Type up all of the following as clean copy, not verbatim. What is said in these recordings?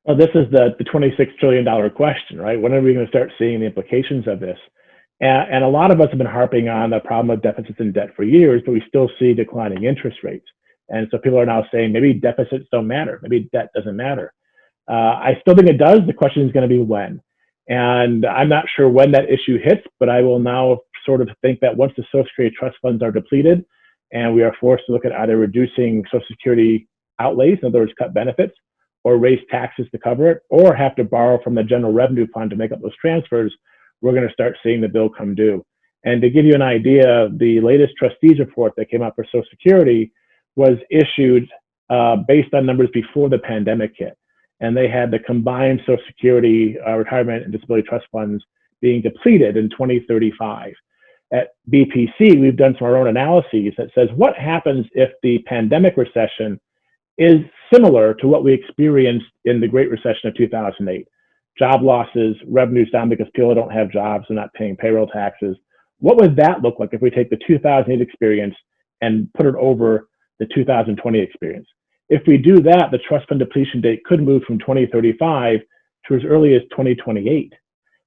Well, this is the $26 trillion question, right? When are we going to start seeing the implications of this? And a lot of us have been harping on the problem of deficits and debt for years, but we still see declining interest rates. And so people are now saying maybe deficits don't matter, maybe debt doesn't matter. I still think it does. The question is going to be when. And I'm not sure when that issue hits, but I will now sort of think that once the Social Security trust funds are depleted and we are forced to look at either reducing Social Security outlays, in other words, cut benefits, or raise taxes to cover it, or have to borrow from the general revenue fund to make up those transfers, we're going to start seeing the bill come due. And to give you an idea, the latest trustees report that came out for Social Security was issued based on numbers before the pandemic hit. And they had the combined Social Security, retirement, and disability trust funds being depleted in 2035. At BPC, we've done some of our own analyses that says what happens if the pandemic recession is similar to what we experienced in the Great Recession of 2008. Job losses, revenues down because people don't have jobs, they're not paying payroll taxes. What would that look like if we take the 2008 experience and put it over the 2020 experience? If we do that, the trust fund depletion date could move from 2035 to as early as 2028,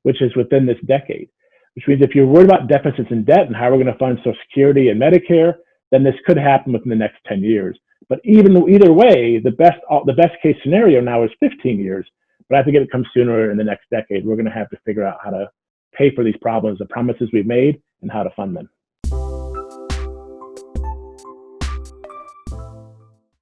which is within this decade. Which means if you're worried about deficits and debt and how we're going to fund Social Security and Medicare, then this could happen within the next 10 years. But either way, the best case scenario now is 15 years. But I think if it comes sooner in the next decade, we're going to have to figure out how to pay for these problems, the promises we've made, and how to fund them.